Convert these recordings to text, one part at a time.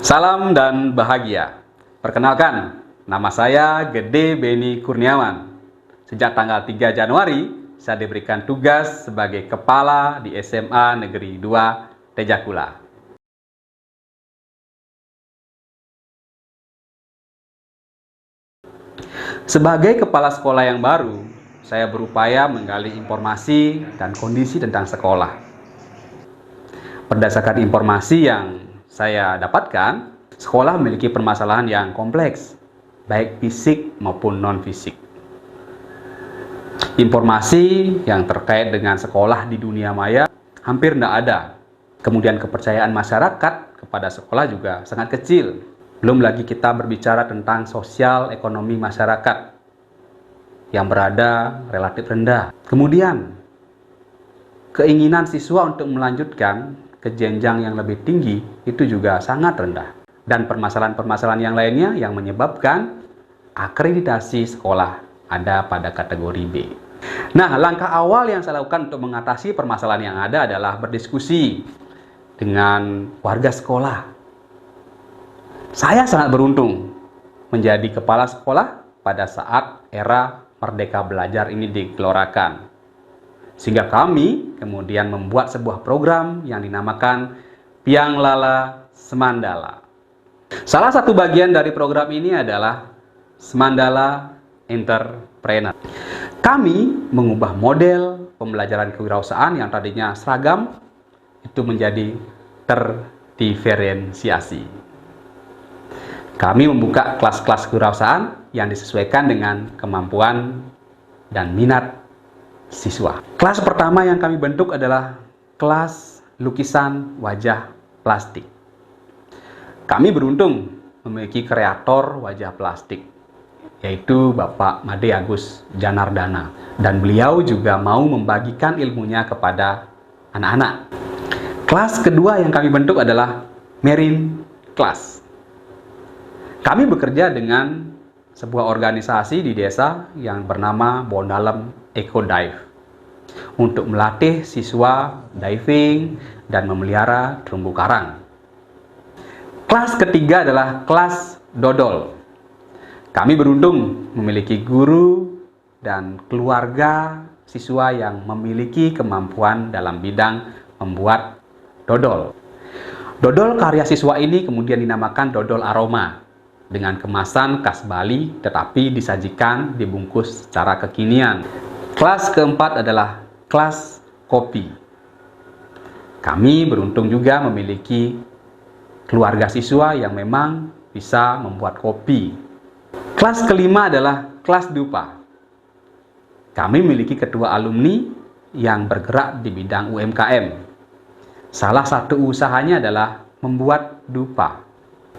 Salam dan bahagia. Perkenalkan, nama saya Gede Beni Kurniawan. Sejak tanggal 3 Januari, saya diberikan tugas sebagai kepala di SMA Negeri 2 Tejakula. Sebagai kepala sekolah yang baru, saya berupaya menggali informasi dan kondisi tentang sekolah. Berdasarkan informasi yang saya dapatkan, sekolah memiliki permasalahan yang kompleks, baik fisik maupun non-fisik. Informasi yang terkait dengan sekolah di dunia maya hampir tidak ada. Kemudian kepercayaan masyarakat kepada sekolah juga sangat kecil. Belum lagi kita berbicara tentang sosial ekonomi masyarakat yang berada relatif rendah. Kemudian, keinginan siswa untuk melanjutkan ke jenjang yang lebih tinggi itu juga sangat rendah. Dan permasalahan-permasalahan yang lainnya yang menyebabkan akreditasi sekolah ada pada kategori B. Nah, langkah awal yang saya lakukan untuk mengatasi permasalahan yang ada adalah berdiskusi dengan warga sekolah. Saya sangat beruntung menjadi kepala sekolah pada saat era Merdeka Belajar ini digelorakan. Sehingga kami kemudian membuat sebuah program yang dinamakan Piang Lala Semandala. Salah satu bagian dari program ini adalah Semandala Entrepreneur. Kami mengubah model pembelajaran kewirausahaan yang tadinya seragam itu menjadi terdiferensiasi. Kami membuka kelas-kelas kewirausahaan yang disesuaikan dengan kemampuan dan minat siswa. Kelas pertama yang kami bentuk adalah kelas lukisan wajah plastik. Kami beruntung memiliki kreator wajah plastik, yaitu Bapak Made Agus Janardana. Dan beliau juga mau membagikan ilmunya kepada anak-anak. Kelas kedua yang kami bentuk adalah Marine Class. Kami bekerja dengan sebuah organisasi di desa yang bernama Bondalem Eco Dive untuk melatih siswa diving dan memelihara terumbu karang. Kelas ketiga adalah kelas dodol. Kami beruntung memiliki guru dan keluarga siswa yang memiliki kemampuan dalam bidang membuat dodol. Dodol karya siswa ini kemudian dinamakan dodol aroma dengan kemasan khas Bali tetapi disajikan dibungkus secara kekinian. Kelas keempat adalah kelas kopi. Kami beruntung juga memiliki keluarga siswa yang memang bisa membuat kopi. Kelas kelima adalah kelas dupa. Kami memiliki ketua alumni yang bergerak di bidang UMKM. Salah satu usahanya adalah membuat dupa.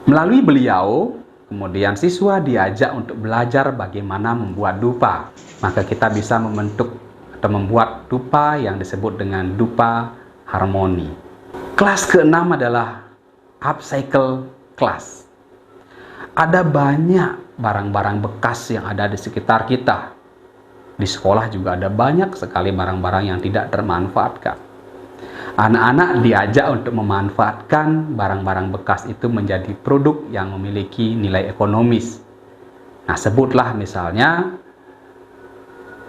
Melalui beliau, kemudian siswa diajak untuk belajar bagaimana membuat dupa. Maka kita bisa membentuk atau membuat dupa yang disebut dengan dupa harmoni. Kelas keenam adalah upcycle class. Ada banyak barang-barang bekas yang ada di sekitar kita. Di sekolah juga ada banyak sekali barang-barang yang tidak termanfaatkan. Anak-anak diajak untuk memanfaatkan barang-barang bekas itu menjadi produk yang memiliki nilai ekonomis. Nah, sebutlah misalnya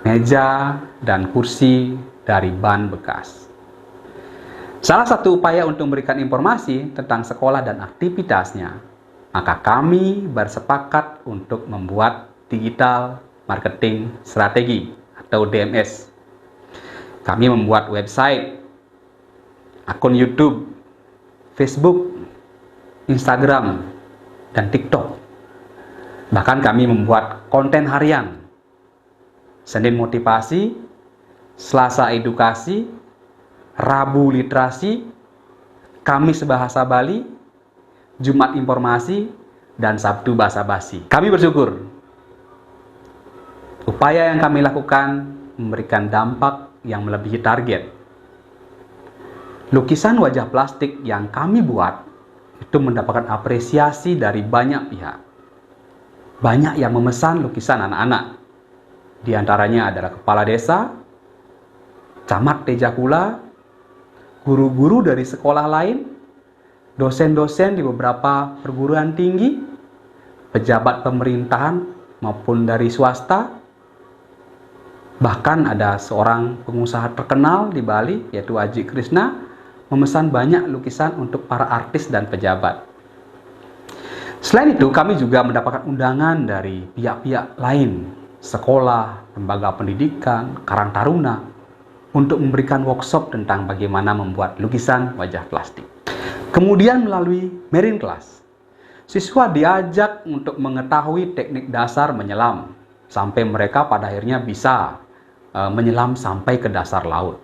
meja dan kursi dari ban bekas. Salah satu upaya untuk memberikan informasi tentang sekolah dan aktivitasnya, maka kami bersepakat untuk membuat digital marketing strategi atau DMS. Kami membuat website, akun YouTube, Facebook, Instagram, dan TikTok. Bahkan kami membuat konten harian. Senin motivasi, Selasa edukasi, Rabu literasi, Kamis bahasa Bali, Jumat informasi, dan Sabtu bahasa basi. Kami bersyukur upaya yang kami lakukan memberikan dampak yang melebihi target. Lukisan wajah plastik yang kami buat itu mendapatkan apresiasi dari banyak pihak. Banyak yang memesan lukisan anak-anak. Di antaranya adalah kepala desa, camat Tejakula, guru-guru dari sekolah lain, dosen-dosen di beberapa perguruan tinggi, pejabat pemerintahan maupun dari swasta, bahkan ada seorang pengusaha terkenal di Bali yaitu Aji Krishna memesan banyak lukisan untuk para artis dan pejabat. Selain itu, kami juga mendapatkan undangan dari pihak-pihak lain, sekolah, lembaga pendidikan, Karang Taruna, untuk memberikan workshop tentang bagaimana membuat lukisan wajah plastik. Kemudian melalui Marine Class, siswa diajak untuk mengetahui teknik dasar menyelam, sampai mereka pada akhirnya bisa menyelam sampai ke dasar laut.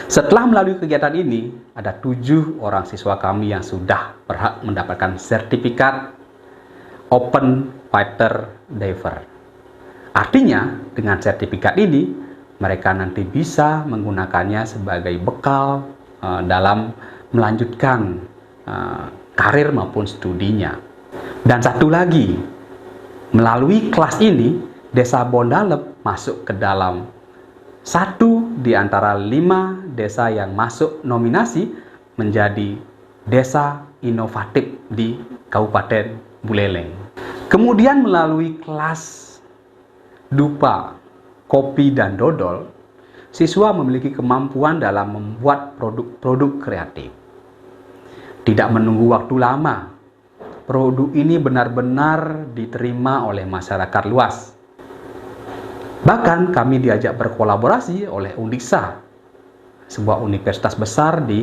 Setelah melalui kegiatan ini, ada 7 orang siswa kami yang sudah berhak mendapatkan sertifikat Open Water Diver. Artinya, dengan sertifikat ini, mereka nanti bisa menggunakannya sebagai bekal dalam melanjutkan karir maupun studinya. Dan satu lagi, melalui kelas ini, Desa Bondalep masuk ke dalam satu di antara 5 desa yang masuk nominasi menjadi desa inovatif di Kabupaten Buleleng. Kemudian melalui kelas dupa, kopi, dan dodol, siswa memiliki kemampuan dalam membuat produk-produk kreatif. Tidak menunggu waktu lama, produk ini benar-benar diterima oleh masyarakat luas. Bahkan kami diajak berkolaborasi oleh Undiksa, sebuah universitas besar di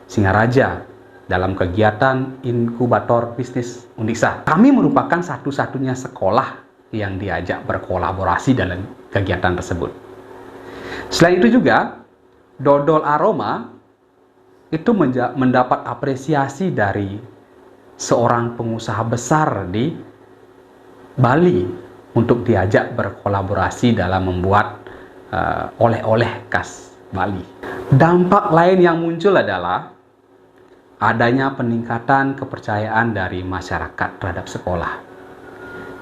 Singaraja, dalam kegiatan inkubator bisnis Undiksa. Kami merupakan satu-satunya sekolah yang diajak berkolaborasi dalam kegiatan tersebut. Selain itu juga, dodol aroma itu mendapat apresiasi dari seorang pengusaha besar di Bali untuk diajak berkolaborasi dalam membuat oleh-oleh khas Bali. Dampak lain yang muncul adalah adanya peningkatan kepercayaan dari masyarakat terhadap sekolah.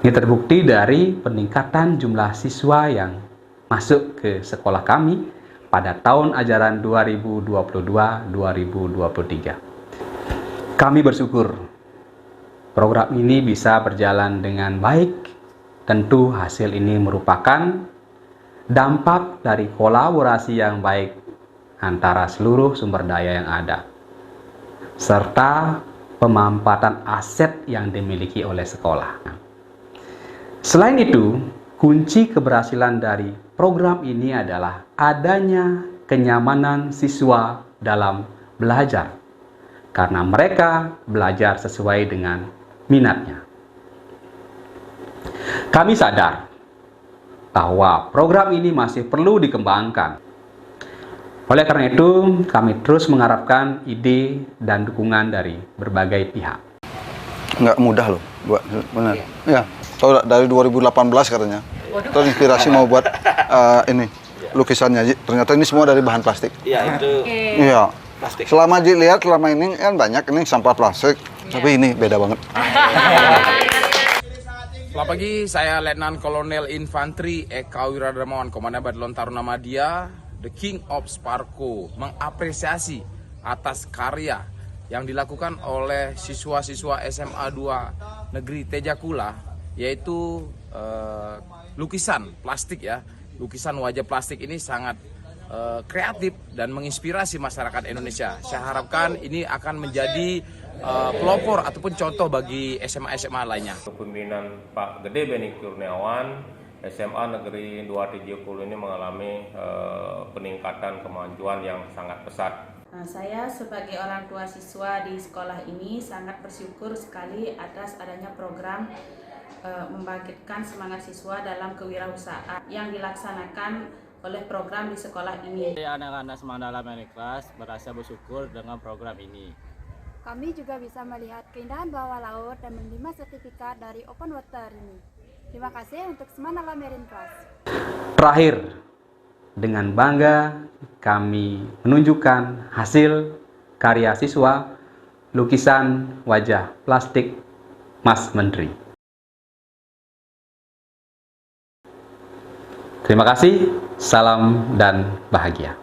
Ini terbukti dari peningkatan jumlah siswa yang masuk ke sekolah kami pada tahun ajaran 2022-2023. Kami bersyukur program ini bisa berjalan dengan baik. Tentu hasil ini merupakan dampak dari kolaborasi yang baik antara seluruh sumber daya yang ada, serta pemanfaatan aset yang dimiliki oleh sekolah. Selain itu, kunci keberhasilan dari program ini adalah adanya kenyamanan siswa dalam belajar, karena mereka belajar sesuai dengan minatnya. Kami sadar bahwa program ini masih perlu dikembangkan. Oleh karena itu, kami terus mengharapkan ide dan dukungan dari berbagai pihak. Nggak mudah loh, buat benar. Ya, soalnya dari 2018 katanya. Terinspirasi mau buat ini lukisannya. Ternyata ini semua dari bahan plastik. Iya, itu. Iya. Plastik. Selama dilihat selama ini kan banyak ini sampah plastik, tapi ini beda banget. Selamat pagi, saya Letnan Kolonel Infanteri Eka Wiradarmawan, Komandan Batalon Taruna Madya, The King of Sparko, mengapresiasi atas karya yang dilakukan oleh siswa-siswa SMA 2 Negeri Tejakula, yaitu lukisan plastik ya. Lukisan wajah plastik ini sangat kreatif dan menginspirasi masyarakat Indonesia. Saya harapkan ini akan menjadi pelopor ataupun contoh bagi SMA-SMA lainnya. Kepemimpinan Pak Gede Beni Kurniawan, SMA Negeri 270 ini mengalami peningkatan kemajuan yang sangat pesat. Saya sebagai orang tua siswa di sekolah ini sangat bersyukur sekali atas adanya program membangkitkan semangat siswa dalam kewirausahaan yang dilaksanakan oleh program di sekolah ini. Anak-anak Semandala Marine Class merasa bersyukur dengan program ini. Kami juga bisa melihat keindahan bawah laut dan menerima sertifikat dari Open Water ini. Terima kasih untuk Semandala Marine Class. Terakhir, dengan bangga kami menunjukkan hasil karya siswa lukisan wajah plastik Mas Menteri. Terima kasih, salam dan bahagia.